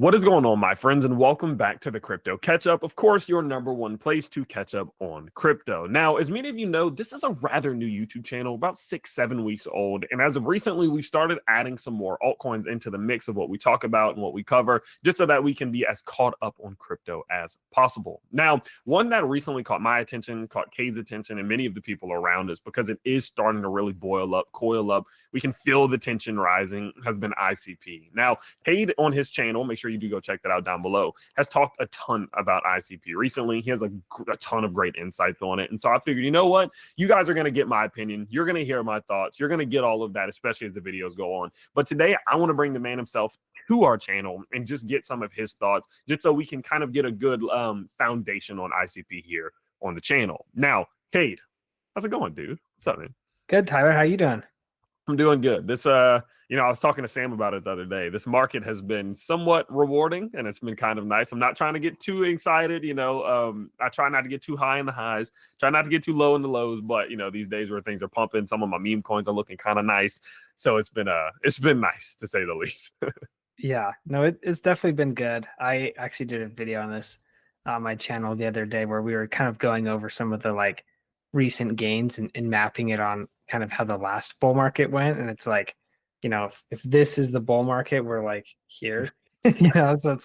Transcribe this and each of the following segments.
What is going on, my friends, and welcome back to the Crypto Catch Up. Of course, your number one place to catch up on crypto. Now, as many of you know, this is a rather new YouTube channel, about 6-7 weeks old. And as of recently, we've started adding some more altcoins into the mix of what we talk about and what we cover, just so that we can be as caught up on crypto as possible. Now, one that recently caught my attention, caught Cades' attention, and many of the people around us, because it is starting to really boil up, coil up. We can feel the tension rising, has been ICP. Now, Cade on his channel, make sure you do go check that out down below, has talked a ton about ICP recently. He has a ton of great insights on it. And so I figured, you know what? You guys are going to get my opinion. You're going to hear my thoughts. You're going to get all of that, especially as the videos go on. But today, I want to bring the man himself to our channel and just get some of his thoughts, just so we can kind of get a good foundation on ICP here on the channel. Now, Cade, how's it going, dude? What's up, man? Good, Tyler. How you doing? I'm doing good. This, I was talking to Sam about it the other day. This market has been somewhat rewarding, and it's been kind of nice. I'm not trying to get too excited, I try not to get too high in the highs, try not to get too low in the lows, but, these days where things are pumping, some of my meme coins are looking kind of nice. So it's been nice, to say the least. Yeah, no, it's definitely been good. I actually did a video on this on my channel the other day where we were kind of going over some of the recent gains and mapping it on kind of how the last bull market went. And it's like, if this is the bull market, we're here, so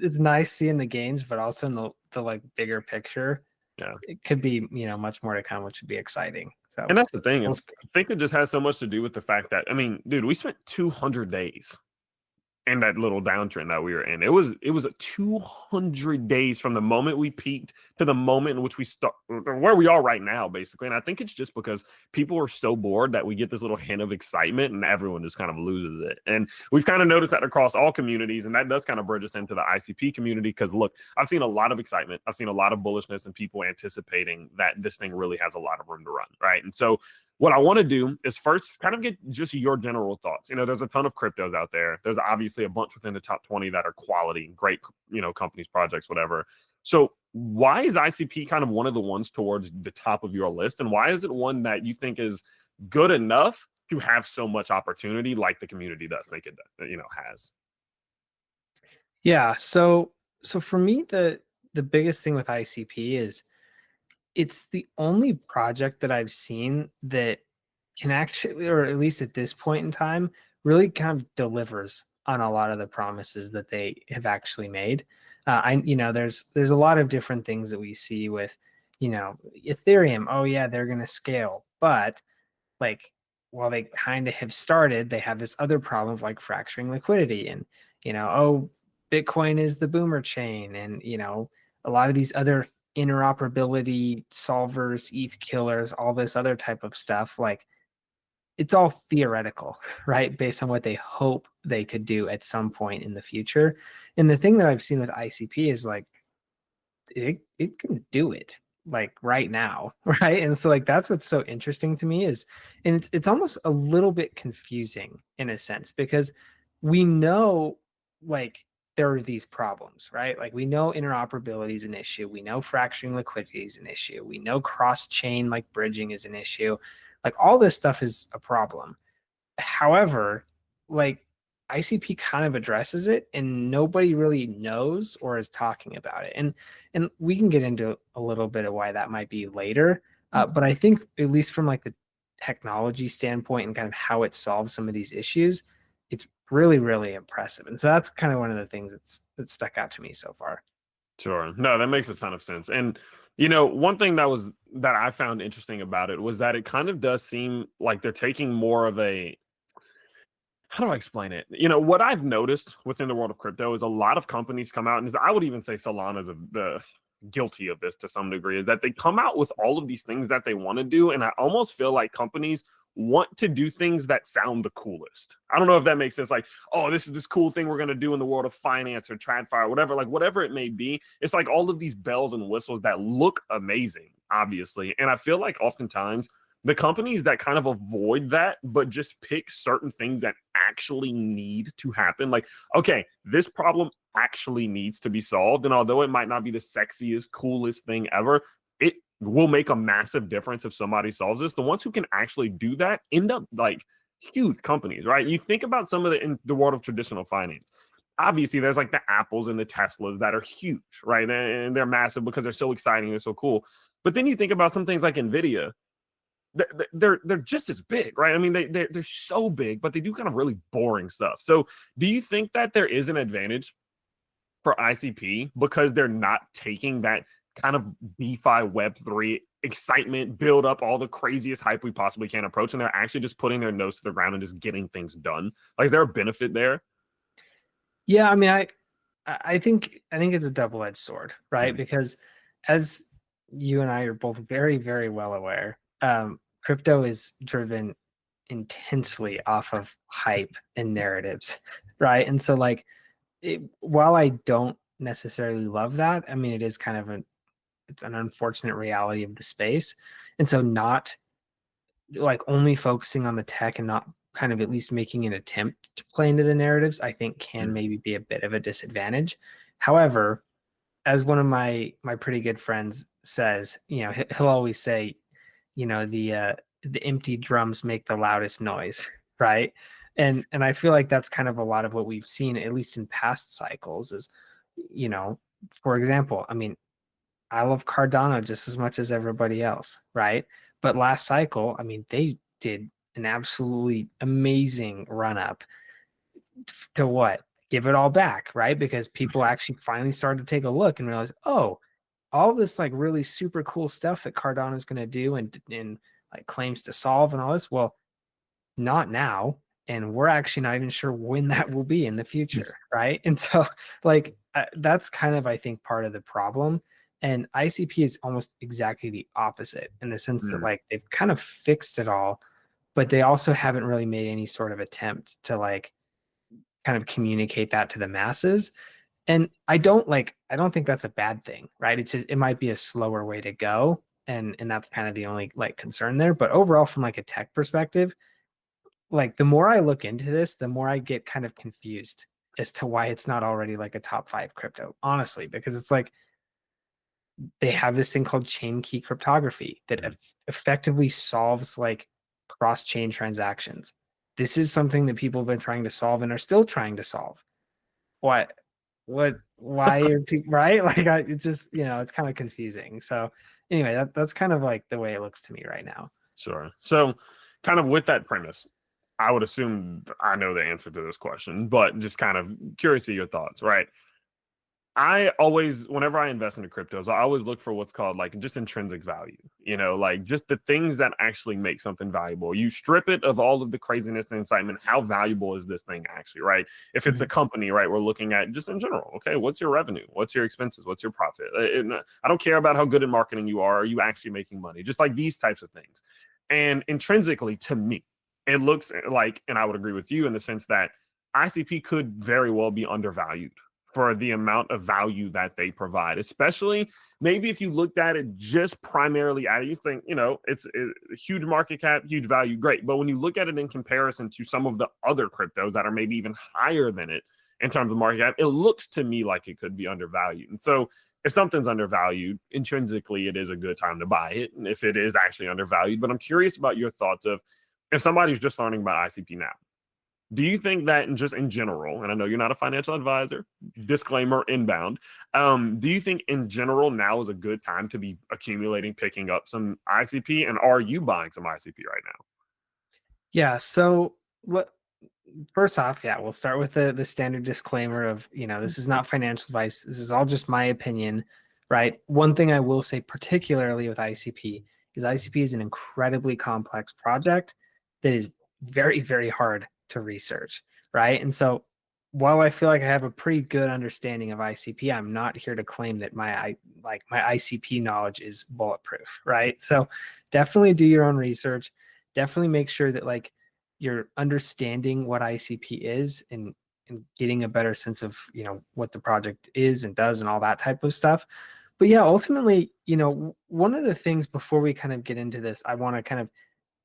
it's nice seeing the gains, but also in the bigger picture, yeah, it could be, much more to come, which would be exciting. So, and that's the thing. I think it just has so much to do with the fact that, dude, we spent 200 days in that little downtrend that we were in. It was a 200 days from the moment we peaked to the moment in which we start where we are right now, basically. And I think it's just because people are so bored that we get this little hint of excitement and everyone just kind of loses it. And we've kind of noticed that across all communities, and that does kind of bridge us into the ICP community, because look, I've seen a lot of excitement. I've seen a lot of bullishness and people anticipating that this thing really has a lot of room to run, right? And so what I want to do is first kind of get just your general thoughts. There's a ton of cryptos out there. There's obviously a bunch within the top 20 that are quality, great, companies, projects, whatever. So why is ICP kind of one of the ones towards the top of your list? And why is it one that you think is good enough to have so much opportunity like the community does make it, has? Yeah. So for me, the biggest thing with ICP is it's the only project that I've seen that can actually, or at least at this point in time, really kind of delivers on a lot of the promises that they have actually made. There's a lot of different things that we see with, Ethereum. Oh yeah, they're going to scale, but while they kind of have started, they have this other problem of fracturing liquidity, and Bitcoin is the boomer chain, and a lot of these other interoperability solvers, ETH killers, all this other type of stuff, it's all theoretical, right? Based on what they hope they could do at some point in the future. And the thing that I've seen with ICP is it can do it right now, right? And so that's what's so interesting to me is, and it's almost a little bit confusing in a sense, because we know there are these problems, right? We know interoperability is an issue. We know fracturing liquidity is an issue. We know cross-chain bridging is an issue. All this stuff is a problem. However, ICP kind of addresses it, and nobody really knows or is talking about it. And we can get into a little bit of why that might be later. But I think, at least from the technology standpoint and kind of how it solves some of these issues, it's really, really impressive. And so that's kind of one of the things that stuck out to me so far. Sure. No, that makes a ton of sense. And, one thing that I found interesting about it was that it kind of does seem like they're taking more of a, how do I explain it? What I've noticed within the world of crypto is a lot of companies come out, and I would even say Solana's the guilty of this to some degree, is that they come out with all of these things that they want to do. And I almost feel like companies want to do things that sound the coolest. I don't know if that makes sense. This is this cool thing we're going to do in the world of finance or TradFi or whatever, whatever it may be. It's all of these bells and whistles that look amazing, obviously. And I feel like oftentimes the companies that kind of avoid that, but just pick certain things that actually need to happen. Okay, this problem actually needs to be solved. And although it might not be the sexiest, coolest thing ever, it will make a massive difference if somebody solves this. The ones who can actually do that end up huge companies, right? You think about some of in the world of traditional finance. obviously there's like the Apples and the Teslas that are huge, right? And they're massive because they're so exciting, they're so cool. But then you think about some things like Nvidia, they're just as big, right? I mean, they're so big, but they do kind of really boring stuff. So do you think that there is an advantage for ICP because they're not taking that kind of DeFi Web3 excitement, build up all the craziest hype we possibly can approach, and they're actually just putting their nose to the ground and just getting things done? Like, is there a benefit there? Yeah, I mean, I think it's a double-edged sword, right? Mm, Because as you and I are both very, very well aware, crypto is driven intensely off of hype and narratives, right? And so, like, while I don't necessarily love that, I mean, it is kind of it's an unfortunate reality of the space. And so, not like only focusing on the tech and not kind of at least making an attempt to play into the narratives, I think can mm, maybe be a bit of a disadvantage. However, as one of my pretty good friends says, you know, he'll always say, you know, the empty drums make the loudest noise, right? And I feel like that's kind of a lot of what we've seen, at least in past cycles, is, you know, for example, I mean, I love Cardano just as much as everybody else, right? But last cycle, I mean, they did an absolutely amazing run up to what? Give it all back, right? Because people actually finally started to take a look and realize, oh, all this like really super cool stuff that Cardano is going to do and like claims to solve and all this. Well, not now, and we're actually not even sure when that will be in the future, right? And so like that's kind of, I think, part of the problem. And ICP is almost exactly the opposite in the sense that mm, like they've kind of fixed it all, but they also haven't really made any sort of attempt to like kind of communicate that to the masses. And I don't think that's a bad thing, right? It's just, it might be a slower way to go, and that's kind of the only like concern there. But overall, from like a tech perspective, like the more I look into this, the more I get kind of confused as to why it's not already like a top 5 crypto, honestly, because it's like they have this thing called chain key cryptography that mm. effectively solves like cross chain transactions. This is something that people have been trying to solve and are still trying to solve. What, why are people, right? Like, it's just, you know, it's kind of confusing. So, anyway, that's kind of like the way it looks to me right now. Sure. So, kind of with that premise, I would assume I know the answer to this question, but just kind of curious of your thoughts, right? I always, whenever I invest into cryptos, I always look for what's called like just intrinsic value, like just the things that actually make something valuable. You strip it of all of the craziness and excitement. How valuable is this thing actually, right? If it's a Mhm. company, right, we're looking at just in general, okay, what's your revenue? What's your expenses? What's your profit? I don't care about how good in marketing you are. Are you actually making money? Just like these types of things. And intrinsically, to me, it looks like, and I would agree with you in the sense that ICP could very well be undervalued for the amount of value that they provide, especially maybe if you looked at it just primarily at it, you think, it's a huge market cap, huge value, great. But when you look at it in comparison to some of the other cryptos that are maybe even higher than it in terms of market cap, it looks to me like it could be undervalued. And so if something's undervalued, intrinsically, it is a good time to buy it. And if it is actually undervalued, but I'm curious about your thoughts of if somebody's just learning about ICP now, do you think that just in general, and I know you're not a financial advisor, disclaimer inbound, do you think in general now is a good time to be accumulating, picking up some ICP, and are you buying some ICP right now? Yeah. So what? First off, yeah, we'll start with the standard disclaimer of, you know, this is not financial advice. This is all just my opinion, right? One thing I will say, particularly with ICP, is ICP is an incredibly complex project that is very, very hard to research, right? And so while I feel like I have a pretty good understanding of ICP, I'm not here to claim that my ICP knowledge is bulletproof, right? So definitely do your own research. Definitely make sure that like you're understanding what ICP is and getting a better sense of, you know, what the project is and does and all that type of stuff. But yeah, ultimately, you know, one of the things before we kind of get into this, I want to kind of,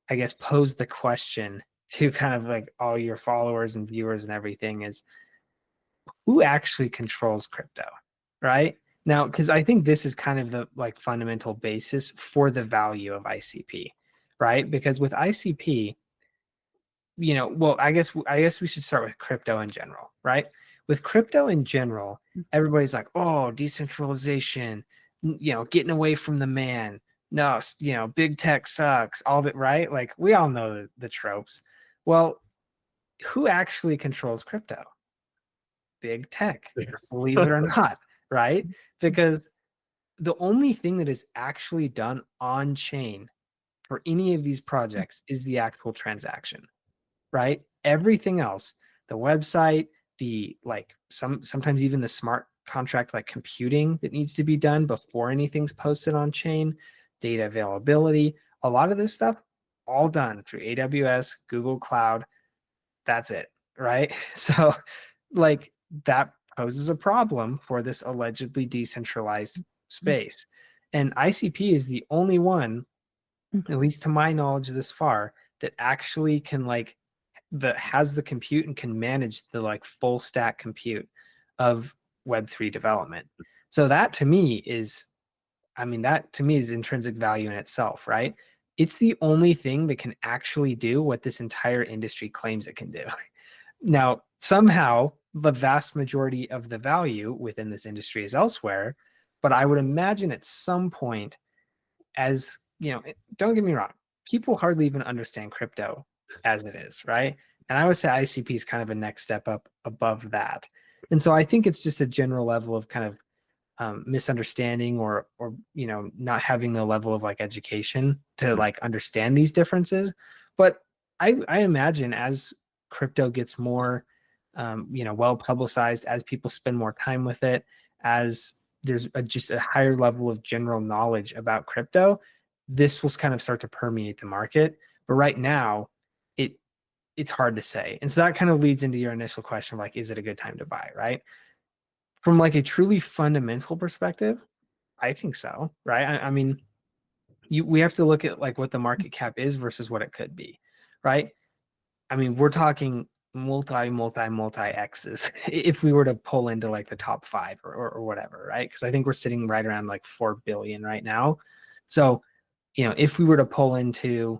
I guess, pose the question to kind of like all your followers and viewers and everything is, who actually controls crypto, right? Now, because I think this is kind of the like fundamental basis for the value of ICP, right? Because with ICP, you know, well, I guess we should start with crypto in general, right? with crypto in general, everybody's like, oh, decentralization, getting away from the man. No, big tech sucks, all that, right? Like we all know the tropes. Well, who actually controls crypto? Big tech, believe it or not, right? Because the only thing that is actually done on chain for any of these projects is the actual transaction, right? Everything else, the website, the like sometimes even the smart contract like computing that needs to be done before anything's posted on chain, data availability, a lot of this stuff all done through AWS, Google Cloud. That's it, right? So like that poses a problem for this allegedly decentralized space. And ICP is the only one, at least to my knowledge this far, that actually can that has the compute and can manage the like full stack compute of Web3 development. So that to me is, that to me is intrinsic value in itself, right? It's the only thing that can actually do what this entire industry claims it can do. Now, somehow the vast majority of the value within this industry is elsewhere, but I would imagine at some point, as don't get me wrong, people hardly even understand crypto as it is, right? And I would say ICP is kind of a next step up above that. And so I think it's just a general level of kind of misunderstanding or not having the level of like education to like understand these differences. But I imagine as crypto gets more well publicized, as people spend more time with it, as there's just a higher level of general knowledge about crypto, this will kind of start to permeate the market. But right now, it's hard to say. And so that kind of leads into your initial question, like, is it a good time to buy, right? From like a truly fundamental perspective, I think so, right? I mean, we have to look at like what the market cap is versus what it could be, right? I mean, we're talking multi X's if we were to pull into like the top 5 or whatever, right? Because I think we're sitting right around like 4 billion right now. So, if we were to pull into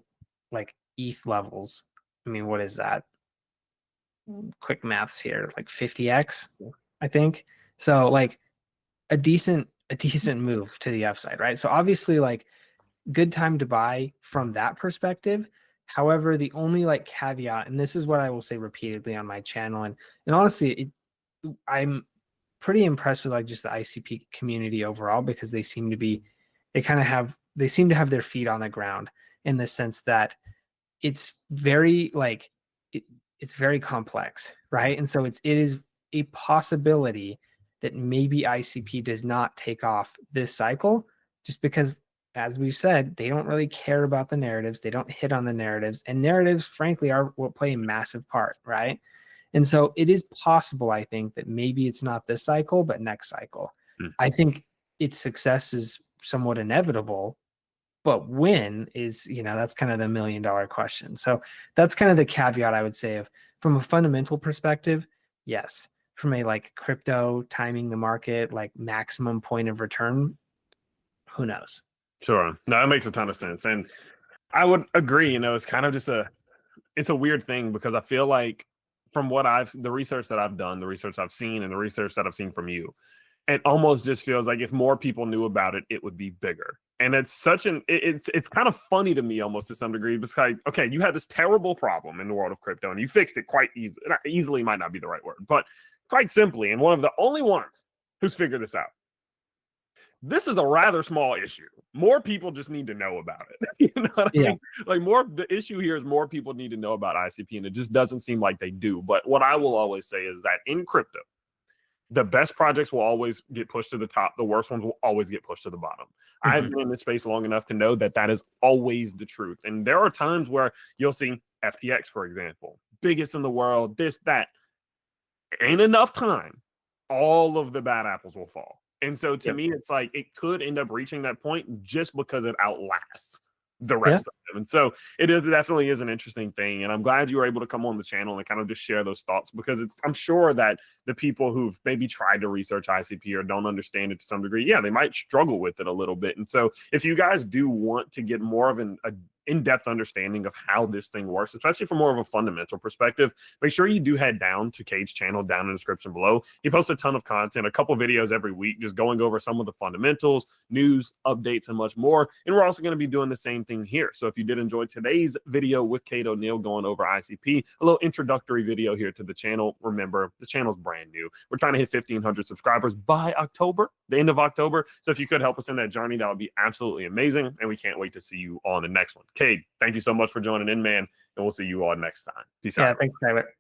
like ETH levels, I mean, what is that? Quick maths here, like 50x, I think. So like a decent move to the upside, right? So obviously like good time to buy from that perspective. However, the only like caveat, and this is what I will say repeatedly on my channel, and honestly, I'm pretty impressed with like just the ICP community overall, because they seem to have their feet on the ground in the sense that it's very like it's very complex, right? And so it is a possibility that maybe ICP does not take off this cycle, just because, as we've said, they don't really care about the narratives. They don't hit on the narratives, and narratives, frankly, will play a massive part, right? And so it is possible, I think, that maybe it's not this cycle, but next cycle. I think its success is somewhat inevitable, but when is, that's kind of the $1 million question. So that's kind of the caveat I would say of, from a fundamental perspective, yes. From a like crypto timing the market, like maximum point of return, who knows? Sure. No, that makes a ton of sense. And I would agree, it's kind of just it's a weird thing, because I feel like from the research that I've done, the research I've seen, and the research that I've seen from you, it almost just feels like if more people knew about it, it would be bigger. And it's it's kind of funny to me almost to some degree, because like, okay, you had this terrible problem in the world of crypto and you fixed it quite easily. Easily might not be the right word, but quite simply, and one of the only ones who's figured this out. This is a rather small issue. More people just need to know about it. You know what I mean? Like the issue here is more people need to know about ICP, and it just doesn't seem like they do. But what I will always say is that in crypto, the best projects will always get pushed to the top. The worst ones will always get pushed to the bottom. I've been in this space long enough to know that that is always the truth. And there are times where you'll see FTX, for example, biggest in the world, this, that. Ain't enough time, all of the bad apples will fall. And so to me, it's like it could end up reaching that point just because it outlasts the rest of them. And so it definitely is an interesting thing. And I'm glad you were able to come on the channel and kind of just share those thoughts, because I'm sure that the people who've maybe tried to research ICP or don't understand it to some degree, they might struggle with it a little bit. And so if you guys do want to get more of an in-depth understanding of how this thing works, especially from more of a fundamental perspective, make sure you do head down to Cades' channel down in the description below. He posts a ton of content, a couple videos every week, just going over some of the fundamentals, news, updates, and much more. And we're also going to be doing the same thing here. So if you did enjoy today's video with Cade O'Neill going over ICP, a little introductory video here to the channel. Remember, the channel's brand new. We're trying to hit 1,500 subscribers by October, the end of October. So if you could help us in that journey, that would be absolutely amazing. And we can't wait to see you on the next one. Cade, thank you so much for joining in, man. And we'll see you all next time. Peace out. Yeah, thanks, Tyler.